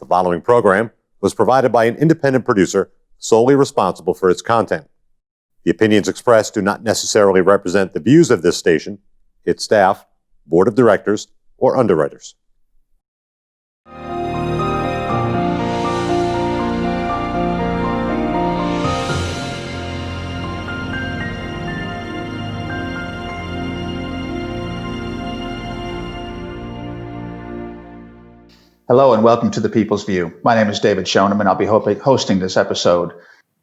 The following program was provided by an independent producer solely responsible for its content. The opinions expressed do not necessarily represent the views of this station, its staff, board of directors, or underwriters. Hello and welcome to The People's View. My name is David Schoneman. I'll be hosting this episode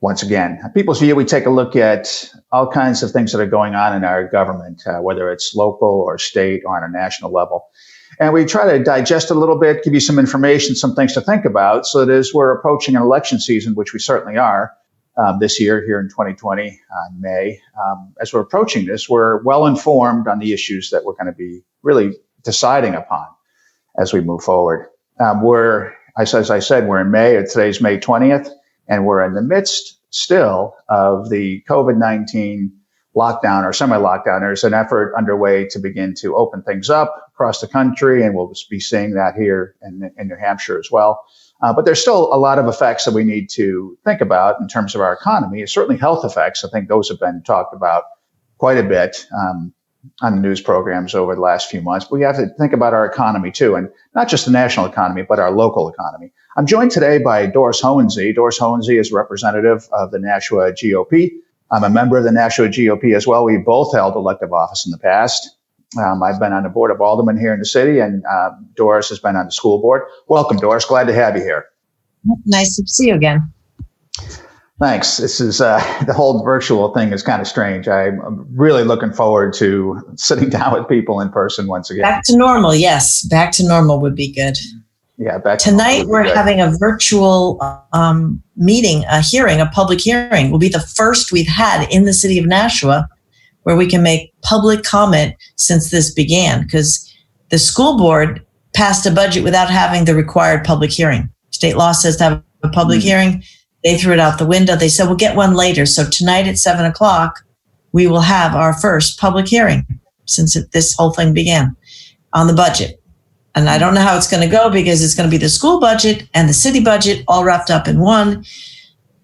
once again. At People's View, we take a look at all kinds of things that are going on in our government, whether it's local or state or on a national level. And we try to digest it a little bit, give you some information, some things to think about, so that as we're approaching an election season, which we certainly are this year here in 2020, May, as we're approaching this, we're well informed on the issues that we're going to be really deciding upon as we move forward. As I said, we're in May. Today's May 20th, and we're in the midst still of the COVID-19 lockdown or semi-lockdown. There's an effort underway to begin to open things up across the country, and we'll be seeing that here in New Hampshire as well. But there's still a lot of effects that we need to think about in terms of our economy. Certainly health effects. I think those have been talked about quite a bit on the news programs over the last few months. But we have to think about our economy too, and not just the national economy, but our local economy. I'm joined today by Doris Hohensee. Doris Hohensee is a representative of the Nashua GOP. I'm a member of the Nashua GOP as well. We both held elective office in the past. I've been on the board of aldermen here in the city, and Doris has been on the school board. Welcome, Doris. Glad to have you here. Nice to see you again. Thanks. This is the whole virtual thing is kind of strange. I'm really looking forward to sitting down with people in person once again. Back to normal, yes. Back to normal would be good. Yeah, back to tonight we're having a virtual meeting, a public hearing. Will be the first we've had in the city of Nashua where we can make public comment since this began, because the school board passed a budget without having the required public hearing. State law says to have a public hearing. They threw it out the window. They said, we'll get one later. So tonight at 7:00, we will have our first public hearing since this whole thing began on the budget. And I don't know how it's going to go, because it's going to be the school budget and the city budget all wrapped up in one.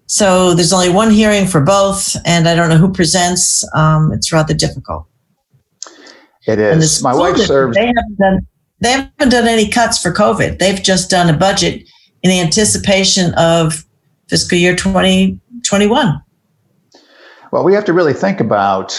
So there's only one hearing for both, and I don't know who presents. It's rather difficult. It is. My wife serves. They haven't done any cuts for COVID. They've just done a budget in anticipation of fiscal year 2021. Well, we have to really think about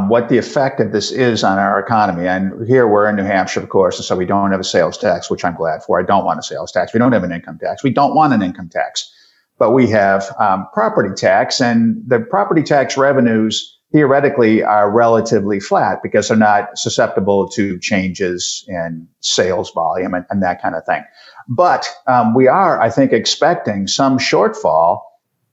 what the effect of this is on our economy. And here we're in New Hampshire, of course, and so we don't have a sales tax, which I'm glad for. I don't want a sales tax. We don't have an income tax. We don't want an income tax. But we have property tax, and the property tax revenues theoretically are relatively flat because they're not susceptible to changes in sales volume and that kind of thing. But we are, I think, expecting some shortfall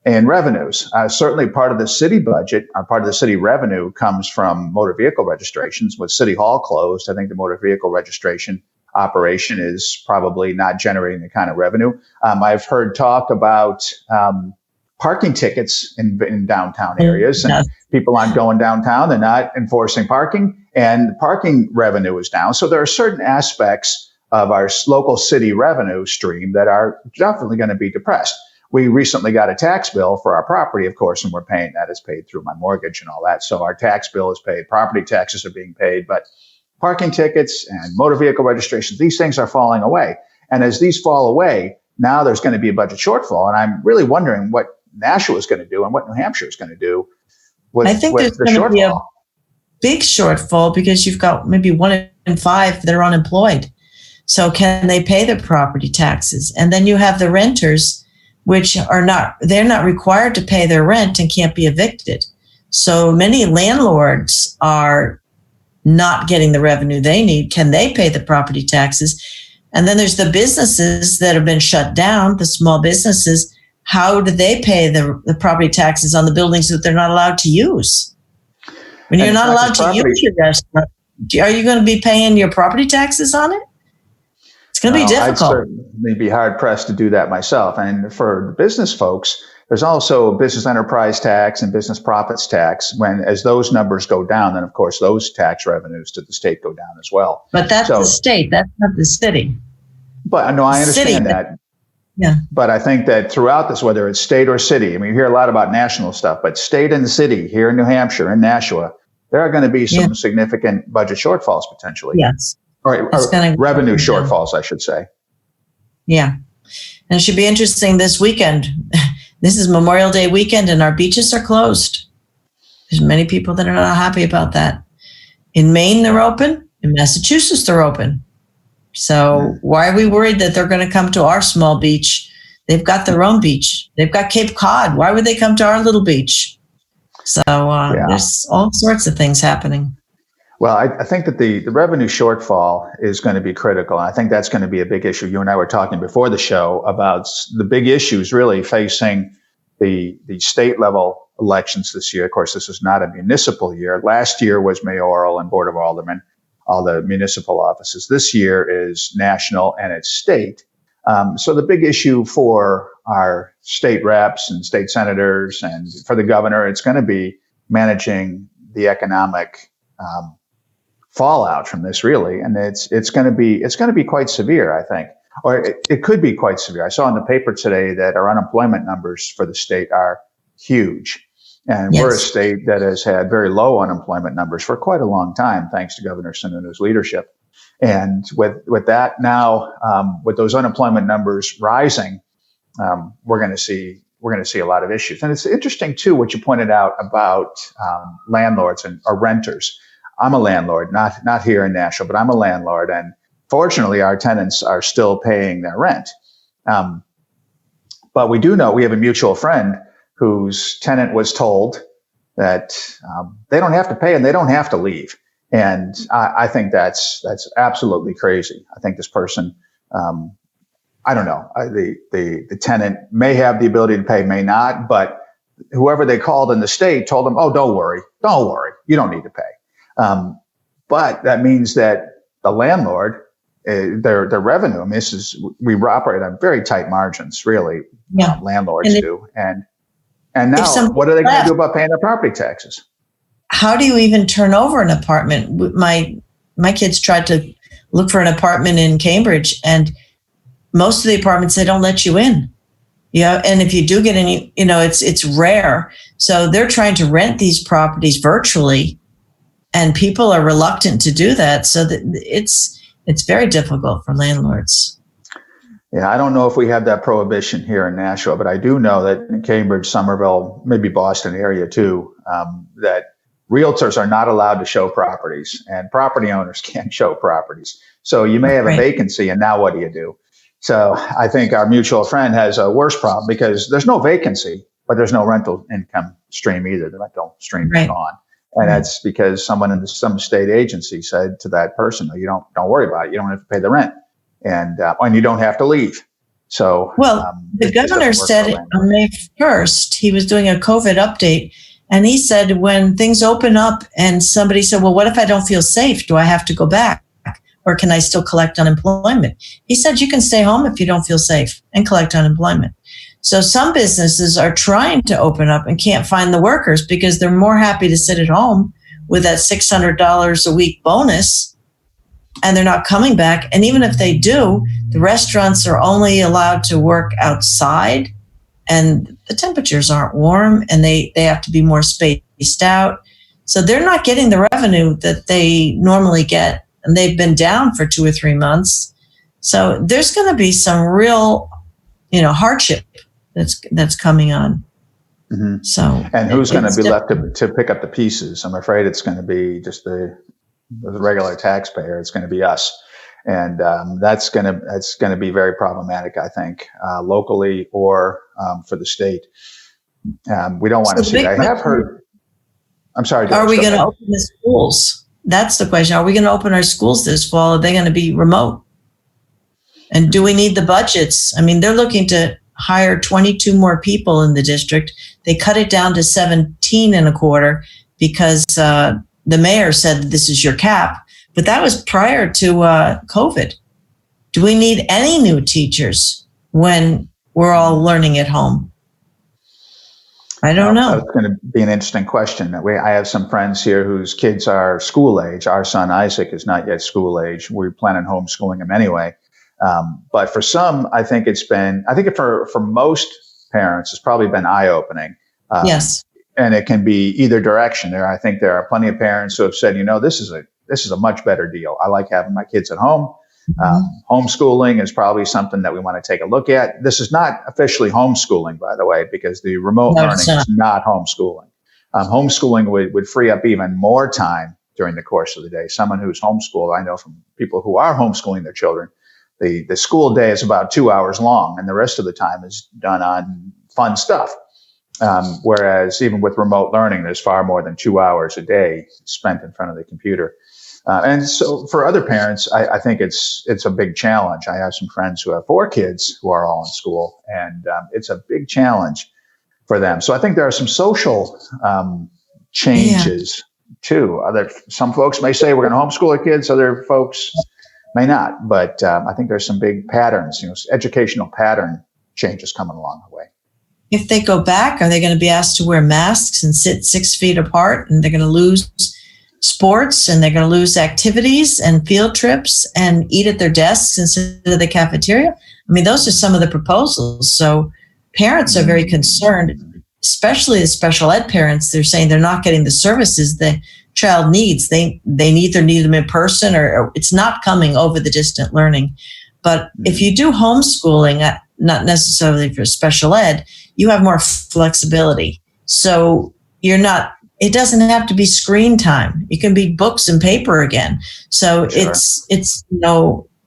in revenues. Certainly part of the city budget, or part of the city revenue, comes from motor vehicle registrations. With City Hall closed, I think the motor vehicle registration operation is probably not generating the kind of revenue. I've heard talk about parking tickets in downtown areas, and people aren't going downtown. They're not enforcing parking, and parking revenue is down. So there are certain aspects of our local city revenue stream that are definitely going to be depressed. We recently got a tax bill for our property, of course, and we're paying that. It's paid through my mortgage and all that. So our tax bill is paid, property taxes are being paid, but parking tickets and motor vehicle registrations, these things are falling away. And as these fall away, now there's going to be a budget shortfall. And I'm really wondering what Nashua is going to do and what New Hampshire is going to do with I think there's going to be a big shortfall, because you've got maybe 1 in 5 that are unemployed. So can they pay their property taxes? And then you have the renters, which they're not required to pay their rent and can't be evicted. So many landlords are not getting the revenue they need. Can they pay the property taxes? And then there's the businesses that have been shut down, the small businesses. How do they pay the property taxes on the buildings that they're not allowed to use? When you're not allowed to use your restaurant, are you going to be paying your property taxes on it? It's going to be difficult. I'd certainly be hard pressed to do that myself. And for the business folks, there's also business enterprise tax and business profits tax. As those numbers go down, then of course those tax revenues to the state go down as well. But that's the state. That's not the city. But no, I understand that. Yeah. But I think that throughout this, whether it's state or city, I mean, you hear a lot about national stuff, but state and city here in New Hampshire and Nashua, there are going to be some significant budget shortfalls potentially. Yes. Or revenue shortfalls, I should say. Yeah. And it should be interesting this weekend. This is Memorial Day weekend and our beaches are closed. There's many people that are not happy about that. In Maine, they're open. In Massachusetts, they're open. So why are we worried that they're going to come to our small beach? They've got their own beach. They've got Cape Cod. Why would they come to our little beach? So there's all sorts of things happening. Well, I think that the revenue shortfall is going to be critical. I think that's going to be a big issue. You and I were talking before the show about the big issues really facing the state level elections this year. Of course, this is not a municipal year. Last year was mayoral and Board of Aldermen, all the municipal offices. This year is national and it's state. So the big issue for our state reps and state senators and for the governor, it's going to be managing the economic fallout from this, really, and it's going to be quite severe, I think, or it could be quite severe. I saw in the paper today that our unemployment numbers for the state are huge, and we're a state that has had very low unemployment numbers for quite a long time, thanks to Governor Sununu's leadership. And with that now, with those unemployment numbers rising, we're going to see a lot of issues. And it's interesting too what you pointed out about landlords or renters. I'm a landlord, not here in Nashua, but I'm a landlord, and fortunately, our tenants are still paying their rent. But we do know we have a mutual friend whose tenant was told that they don't have to pay and they don't have to leave. And I think that's absolutely crazy. I think this person, I don't know, the tenant may have the ability to pay, may not, but whoever they called in the state told them, oh, don't worry, you don't need to pay. But that means that the landlord, their revenue, I mean, we operate on very tight margins, really. Landlords do. And now what are they going to do about paying their property taxes? How do you even turn over an apartment? My kids tried to look for an apartment in Cambridge, and most of the apartments, they don't let you in. Yeah, and if you do get in, it's rare. So they're trying to rent these properties virtually, and people are reluctant to do that. So that it's very difficult for landlords. Yeah, I don't know if we have that prohibition here in Nashua, but I do know that in Cambridge, Somerville, maybe Boston area too, that realtors are not allowed to show properties, and property owners can't show properties. So you may have a vacancy, and now what do you do? So I think our mutual friend has a worse problem because there's no vacancy, but there's no rental income stream either. The rental stream is gone. And that's because someone in some state agency said to that person, "You don't worry about it. You don't have to pay the rent, and you don't have to leave." So, the governor said on May 1st, he was doing a COVID update, and he said when things open up and somebody said, "Well, what if I don't feel safe? Do I have to go back, or can I still collect unemployment?" He said you can stay home if you don't feel safe and collect unemployment. So some businesses are trying to open up and can't find the workers because they're more happy to sit at home with that $600 a week bonus, and they're not coming back. And even if they do, the restaurants are only allowed to work outside, and the temperatures aren't warm, and they have to be more spaced out. So they're not getting the revenue that they normally get, and they've been down for 2 or 3 months. So there's going to be some real, hardship that's coming on. Mm-hmm. So, and who's going to be left to pick up the pieces? I'm afraid it's going to be just the regular taxpayer. It's going to be us, and that's going to be very problematic, I think, locally or for the state. We don't want to see that. I have heard. I'm sorry. Are we going to open the schools? That's the question. Are we going to open our schools this fall? Are they going to be remote? And do we need the budgets? I mean, they're looking to hire 22 more people in the district. They cut it down to 17 and a quarter because the mayor said this is your cap. But that was prior to COVID. Do we need any new teachers when we're all learning at home? I don't know. That's going to be an interesting question. I have some friends here whose kids are school age. Our son Isaac is not yet school age. We plan on homeschooling him anyway. But for some, I think for most parents, it's probably been eye-opening. Yes. And it can be either direction. I think there are plenty of parents who have said, this is a much better deal. I like having my kids at home. Homeschooling is probably something that we want to take a look at. This is not officially homeschooling, by the way, because the remote learning is not homeschooling. Homeschooling would free up even more time during the course of the day. Someone who's homeschooled, I know from people who are homeschooling their children, the school day is about 2 hours long, and the rest of the time is done on fun stuff. Whereas even with remote learning, there's far more than 2 hours a day spent in front of the computer. And so for other parents, I think it's a big challenge. I have some friends who have 4 kids who are all in school, and it's a big challenge for them. So I think there are some social changes too. Some folks may say we're going to homeschool our kids, other folks may not. But I think there's some big patterns, educational pattern changes coming along the way. If they go back, are they going to be asked to wear masks and sit 6 feet apart, and they're going to lose sports, and they're going to lose activities and field trips and eat at their desks instead of the cafeteria? I mean, those are some of the proposals. So parents are very concerned, especially the special ed parents. They're saying they're not getting the services the child needs. They either need them in person or it's not coming over the distant learning. But if you do homeschooling, not necessarily for special ed, you have more flexibility. So it doesn't have to be screen time. It can be books and paper again. So Sure.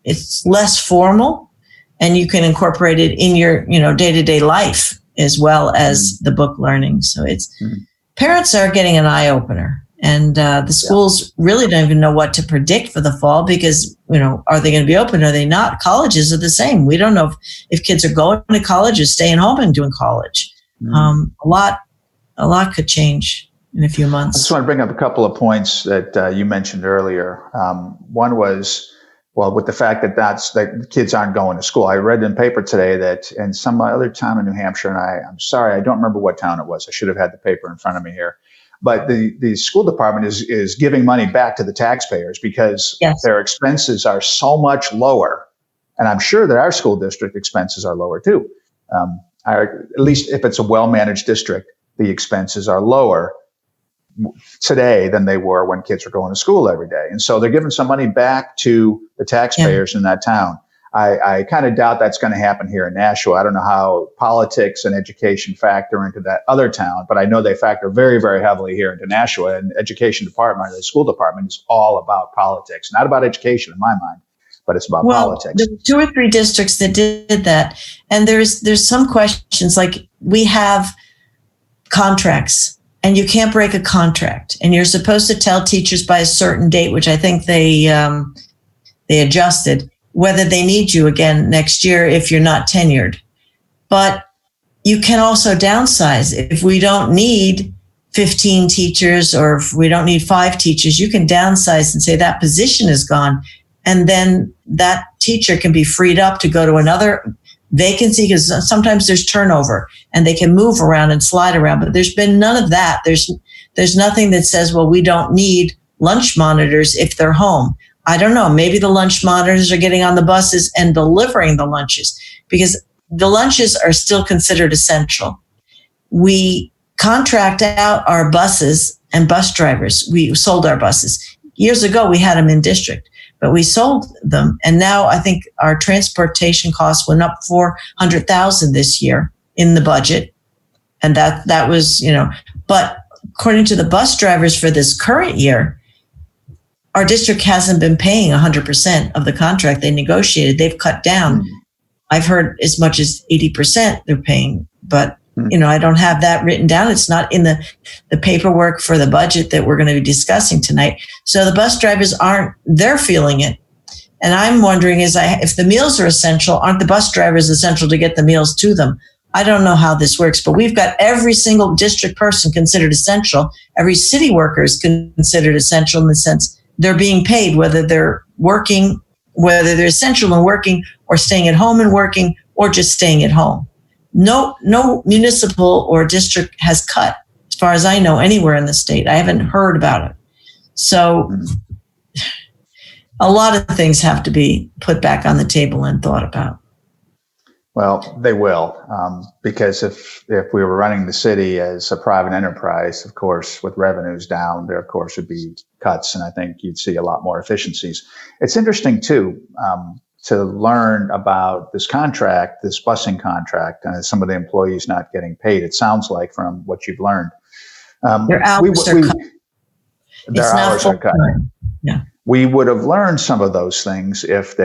it's less formal, and you can incorporate it in your, day-to-day life as well as the book learning. So parents are getting an eye opener, and the schools really don't even know what to predict for the fall because, are they going to be open? Are they not? Colleges are the same. We don't know if kids are going to college or staying home and doing college. A lot could change in a few months. I just want to bring up a couple of points that you mentioned earlier. One was, with the fact that kids aren't going to school. I read in the paper today that in some other town in New Hampshire, and I'm sorry, I don't remember what town it was. I should have had the paper in front of me here. But the school department is giving money back to the taxpayers because their expenses are so much lower. And I'm sure that our school district expenses are lower too. At least if it's a well-managed district, the expenses are lower today than they were when kids were going to school every day. And so they're giving some money back to the taxpayers in that town. I kind of doubt that's going to happen here in Nashua. I don't know how politics and education factor into that other town, but I know they factor very, very heavily here into Nashua. And the education department, the school department, is all about politics, not about education in my mind, but it's about politics. There were 2 or 3 districts that did that. And there's some questions like we have contracts, and you can't break a contract, and you're supposed to tell teachers by a certain date, which I think they adjusted, whether they need you again next year if you're not tenured. But you can also downsize. If we don't need 15 teachers or if we don't need 5 teachers, you can downsize and say that position is gone. And then that teacher can be freed up to go to another vacancy because sometimes there's turnover and they can move around and slide around. But there's been none of that. There's nothing that says, well, we don't need lunch monitors if they're home. I don't know. Maybe the lunch monitors are getting on the buses and delivering the lunches because the lunches are still considered essential. We contract out our buses and bus drivers. We sold our buses. Years ago, we had them in district, but we sold them. And now I think our transportation costs went up $400,000 this year in the budget. And that was, but according to the bus drivers for this current year, our district hasn't been paying 100% of the contract they negotiated. They've cut down. I've heard as much as 80% they're paying, but I don't have that written down. It's not in the paperwork for the budget that we're going to be discussing tonight. So the bus drivers they're feeling it. And I'm wondering if the meals are essential, aren't the bus drivers essential to get the meals to them? I don't know how this works, but we've got every single district person considered essential. Every city worker is considered essential in the sense they're being paid, whether they're working, whether they're essential and working or staying at home and working or just staying at home. No municipal or district has cut, as far as I know, anywhere in the state. I haven't heard about it. So A lot of things have to be put back on the table and thought about. Well, they will, because if we were running the city as a private enterprise, of course, with revenues down, there of course would be cuts, and I think you'd see a lot more efficiencies. It's interesting too to learn about this contract, this busing contract, and some of the employees not getting paid. It sounds like from what you've learned, Their hours are cut. Their It's not hours are cut. full-time. Yeah. We would have learned some of those things if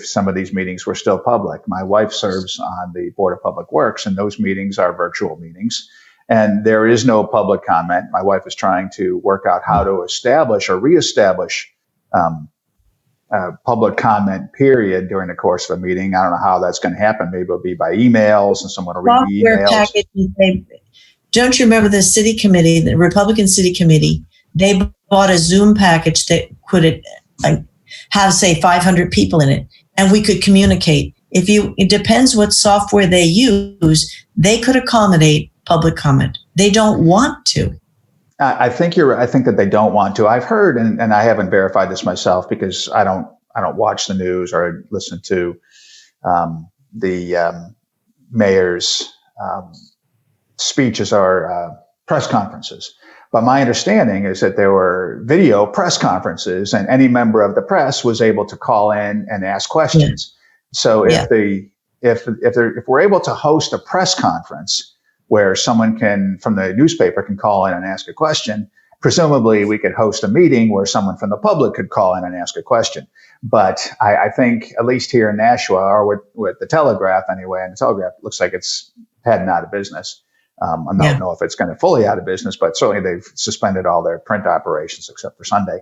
some of these meetings were still public. My wife serves on the Board of Public Works, and those meetings are virtual meetings, and there is no public comment. My wife is trying to work out how to establish or reestablish a public comment period during the course of a meeting. I don't know how that's going to happen. Maybe it'll be by emails, and someone will read the Software emails. packages, don't you remember the city committee, the Republican city committee? They bought a Zoom package that could have, say, 500 people in it, and we could communicate. It depends what software they use, they could accommodate public comment. They don't want to. I think you're right. I think that they don't want to. I've heard, and I haven't verified this myself because I don't watch the news or listen to the mayor's speeches or press conferences. But my understanding is that there were video press conferences, and any member of the press was able to call in and ask questions. Yeah. So if we're able to host a press conference where someone from the newspaper can call in and ask a question, presumably we could host a meeting where someone from the public could call in and ask a question. But I think at least here in Nashua, or with the Telegraph anyway, and the Telegraph looks like it's heading out of business. I don't know if it's going to fully out of business, but certainly they've suspended all their print operations except for Sunday.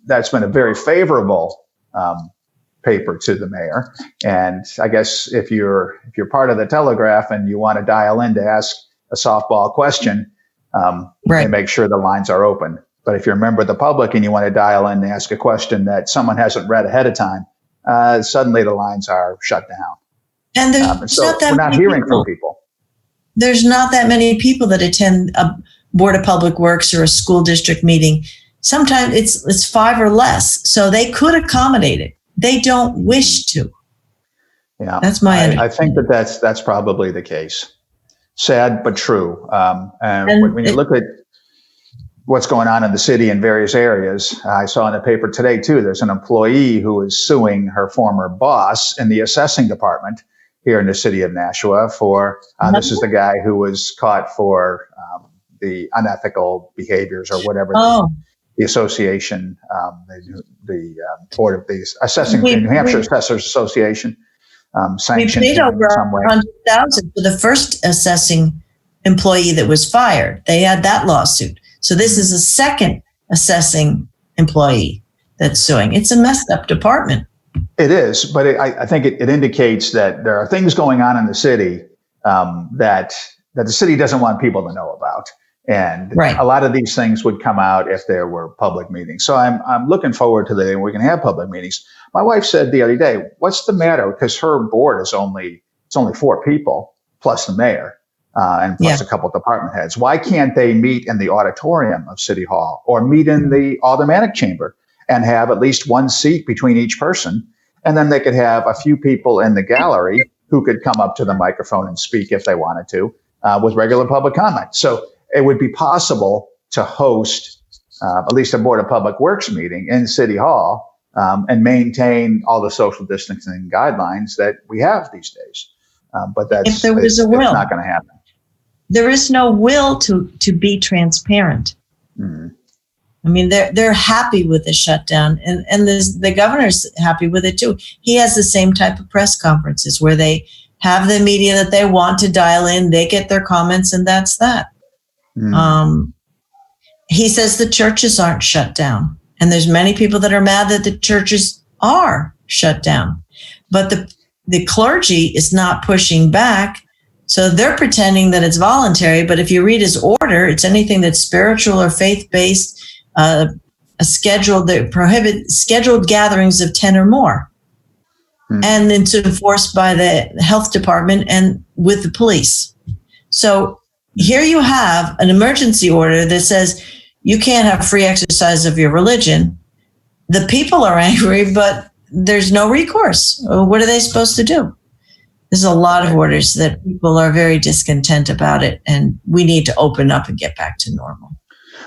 That's been a very favorable paper to the mayor. And I guess if you're part of the Telegraph and you want to dial in to ask a softball question, they make sure the lines are open. But if you're a member of the public and you want to dial in and ask a question that someone hasn't read ahead of time, suddenly the lines are shut down. And there's we're not hearing from people. There's not that many people that attend a Board of Public Works or a school district meeting. Sometimes it's 5 or less, so they could accommodate it. They don't wish to. Yeah, that's my understanding. I think that's probably the case. Sad but true. And when you look at what's going on in the city in various areas, I saw in the paper today too. There's an employee who is suing her former boss in the assessing department here in the city of Nashua for, this is the guy who was caught for the unethical behaviors or whatever the association, the Board of the Assessing, the New Hampshire Assessors Association sanctioned we paid him over in some way. $100,000 for the first assessing employee that was fired. They had that lawsuit. So this is a second assessing employee that's suing. It's a messed up department. It is, but I think it indicates that there are things going on in the city that the city doesn't want people to know about. And a lot of these things would come out if there were public meetings. So I'm looking forward to the day when we can have public meetings. My wife said the other day, what's the matter? Because her board is only 4 people plus the mayor and plus a couple of department heads. Why can't they meet in the auditorium of City Hall or meet in the aldermanic chamber and have at least one seat between each person? And then they could have a few people in the gallery who could come up to the microphone and speak if they wanted to with regular public comment. So it would be possible to host at least a Board of Public Works meeting in City Hall and maintain all the social distancing guidelines that we have these days. But if there was a will, it's not going to happen. There is no will to be transparent. Mm-hmm. I mean, they're happy with the shutdown, and the governor's happy with it too. He has the same type of press conferences where they have the media that they want to dial in, they get their comments, and that's that. Mm. He says the churches aren't shut down, and there's many people that are mad that the churches are shut down, but the clergy is not pushing back. So they're pretending that it's voluntary, but if you read his order, it's anything that's spiritual or faith-based, a schedule that prohibits scheduled gatherings of 10 or more. And it's enforced by the health department and with the police. So here you have an emergency order that says you can't have free exercise of your religion, the people are angry, but there's no recourse. What are they supposed to do? There's a lot of orders that people are very discontent about it, and we need to open up and get back to normal.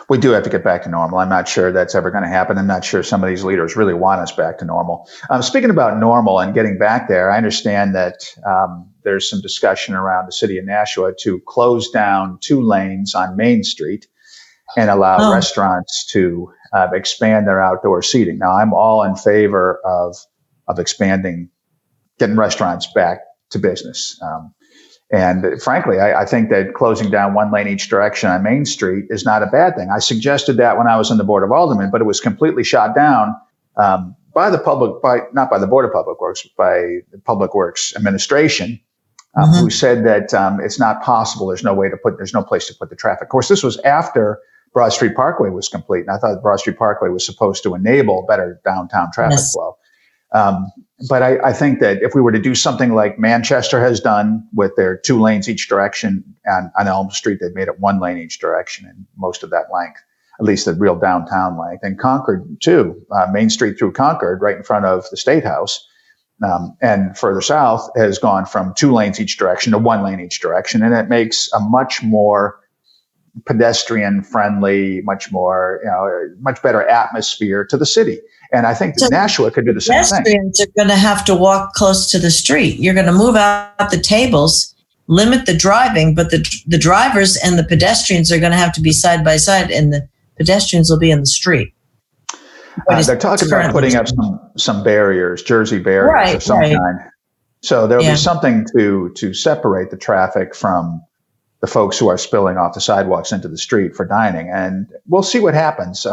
We do have to get back to normal. I'm not sure that's ever going to happen. I'm not sure some of these leaders really want us back to normal. Speaking about normal and getting back there, I understand that there's some discussion around the city of Nashua to close down 2 lanes on Main Street and allow restaurants to expand their outdoor seating. Now, I'm all in favor of expanding, getting restaurants back to business. And frankly, I think that closing down 1 lane each direction on Main Street is not a bad thing. I suggested that when I was in the Board of Aldermen, but it was completely shot down by the not by the Board of Public Works, by the Public Works Administration, who said that it's not possible. There's no place to put the traffic. Of course, this was after Broad Street Parkway was complete, and I thought Broad Street Parkway was supposed to enable better downtown traffic flow. But I think that if we were to do something like Manchester has done with their 2 lanes each direction on Elm Street, they've made it 1 lane each direction in most of that length, at least the real downtown length. And Concord too, Main Street through Concord, right in front of the State House, and further south has gone from 2 lanes each direction to 1 lane each direction. And it makes a much more pedestrian friendly, much better atmosphere to the city. And I think that Nashua could do the same thing. Pedestrians are going to have to walk close to the street. You're going to move out the tables, limit the driving, but the drivers and the pedestrians are going to have to be side by side, and the pedestrians will be in the street. They're talking about putting up some barriers, Jersey barriers of some kind. So there'll be something to separate the traffic from the folks who are spilling off the sidewalks into the street for dining. And we'll see what happens.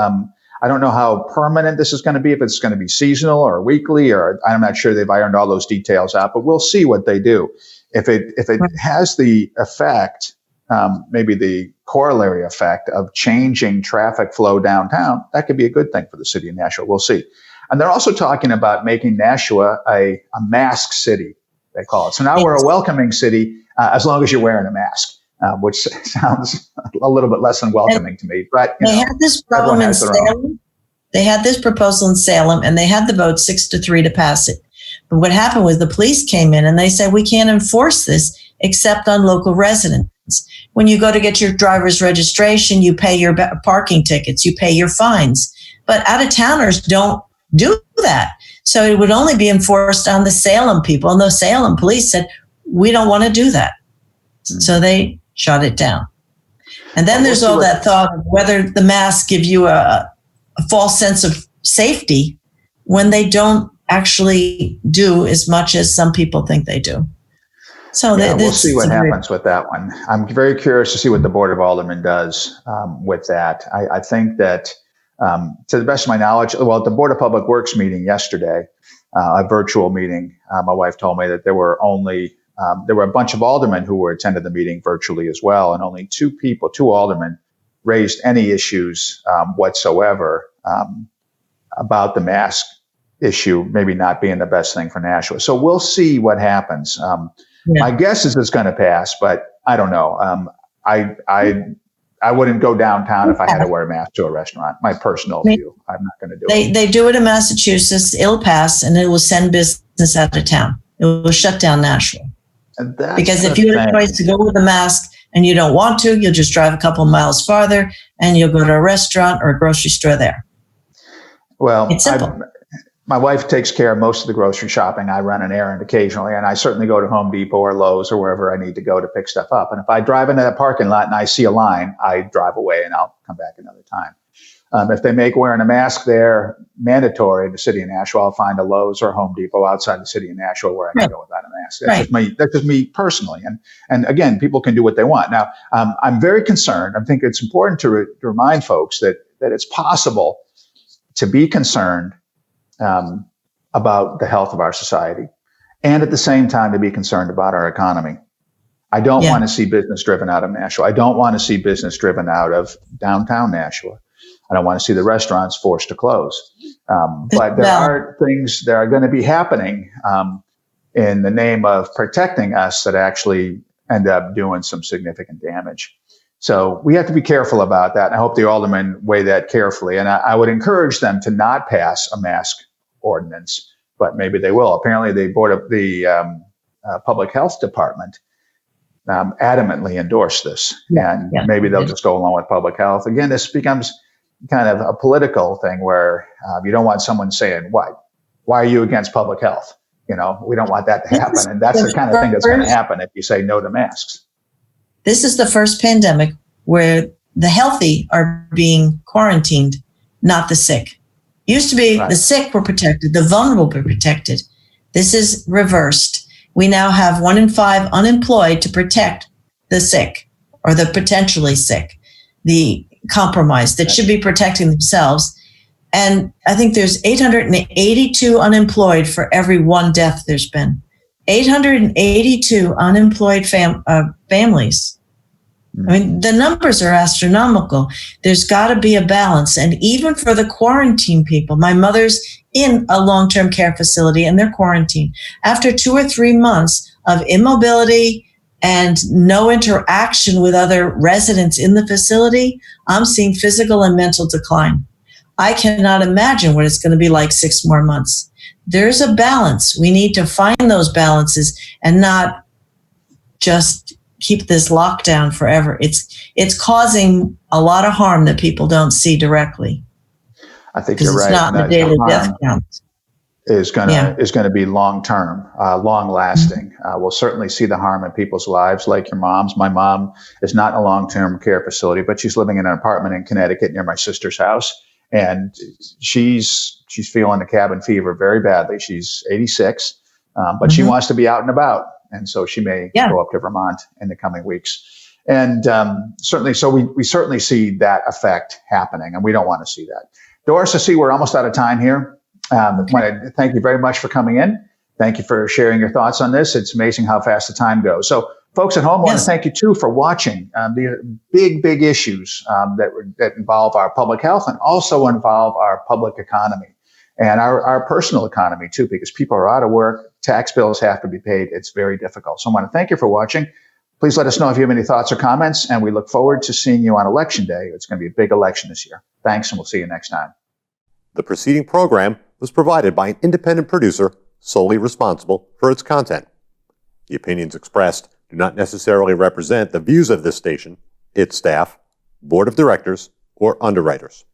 I don't know how permanent this is going to be, if it's going to be seasonal or weekly, or I'm not sure they've ironed all those details out, but we'll see what they do. If it has the effect, maybe the corollary effect of changing traffic flow downtown, that could be a good thing for the city of Nashua. We'll see. And they're also talking about making Nashua a mask city, they call it. So now we're a welcoming city as long as you're wearing a mask. Which sounds a little bit less than welcoming to me. But they had this problem in Salem. They had this proposal in Salem, and they had the vote 6-3 to pass it. But what happened was the police came in and they said, we can't enforce this except on local residents. When you go to get your driver's registration, you pay your parking tickets, you pay your fines. But out-of-towners don't do that. So it would only be enforced on the Salem people. And the Salem police said, we don't want to do that. So they shut it down. And then there's all that thought of whether the masks give you a false sense of safety when they don't actually do as much as some people think they do. So we'll see what happens with that one. I'm very curious to see what the Board of Aldermen does with that. I think that, to the best of my knowledge, at the Board of Public Works meeting yesterday, a virtual meeting, my wife told me that there were a bunch of aldermen who attended the meeting virtually as well, and only 2 aldermen raised any issues whatsoever about the mask issue maybe not being the best thing for Nashua. So we'll see what happens. My guess is it's going to pass, but I don't know. I wouldn't go downtown if I had to wear a mask to a restaurant. My personal view. I'm not going to do it. They do it in Massachusetts. It'll pass, and it will send business out of town. It will shut down Nashua. Because if you have a choice to go with a mask and you don't want to, you'll just drive a couple of miles farther and you'll go to a restaurant or a grocery store there. Well, it's simple. My wife takes care of most of the grocery shopping. I run an errand occasionally, and I certainly go to Home Depot or Lowe's or wherever I need to go to pick stuff up. And if I drive into that parking lot and I see a line, I drive away and I'll come back another time. If they make wearing a mask there mandatory in the city of Nashua, I'll find a Lowe's or a Home Depot outside the city of Nashua where I can go without a mask. That's just me personally. And again, people can do what they want. Now, I'm very concerned. I think it's important to remind folks that it's possible to be concerned about the health of our society and at the same time to be concerned about our economy. I don't want to see business driven out of Nashua. I don't want to see business driven out of downtown Nashua. I don't want to see the restaurants forced to close. But there are things that are going to be happening in the name of protecting us that actually end up doing some significant damage. So we have to be careful about that. And I hope the aldermen weigh that carefully. And I would encourage them to not pass a mask ordinance, but maybe they will. Apparently, the Public Health Department adamantly endorsed this. And maybe they'll just go along with public health. Again, this becomes kind of a political thing where you don't want someone saying, why are you against public health? We don't want that to happen. And that's the kind of thing that's going to happen if you say no to masks. This is the first pandemic where the healthy are being quarantined, not the sick. Used to be the sick were protected, the vulnerable were protected. This is reversed. We now have 1 in 5 unemployed to protect the sick or the potentially sick, the compromised that should be protecting themselves. And I think there's 882 unemployed for every 1 death there's been. 882 unemployed families. I mean, the numbers are astronomical. There's got to be a balance. And even for the quarantine people, my mother's in a long-term care facility and they're quarantined. After 2 or 3 months of immobility and no interaction with other residents in the facility, I'm seeing physical and mental decline. I cannot imagine what it's going to be like 6 more months. There's a balance. We need to find those balances and not just keep this lockdown forever. It's causing a lot of harm that people don't see directly. I think you're right. It's not the daily death count. Is going to be long term, long lasting. We'll certainly see the harm in people's lives, like your mom's. My mom is not in a long term care facility, but she's living in an apartment in Connecticut near my sister's house, and she's feeling the cabin fever very badly. She's 86, but she wants to be out and about. And so she may go up to Vermont in the coming weeks. And certainly, so we certainly see that effect happening, and we don't want to see that. Doris, I see we're almost out of time here. I want to thank you very much for coming in. Thank you for sharing your thoughts on this. It's amazing how fast the time goes. So folks at home, I want to thank you too for watching. The big issues that involve our public health and also involve our public economy. And our personal economy too, because people are out of work, tax bills have to be paid. It's very difficult. So I want to thank you for watching. Please let us know if you have any thoughts or comments, and we look forward to seeing you on Election Day. It's going to be a big election this year. Thanks, and we'll see you next time. The preceding program was provided by an independent producer solely responsible for its content. The opinions expressed do not necessarily represent the views of this station, its staff, board of directors, or underwriters.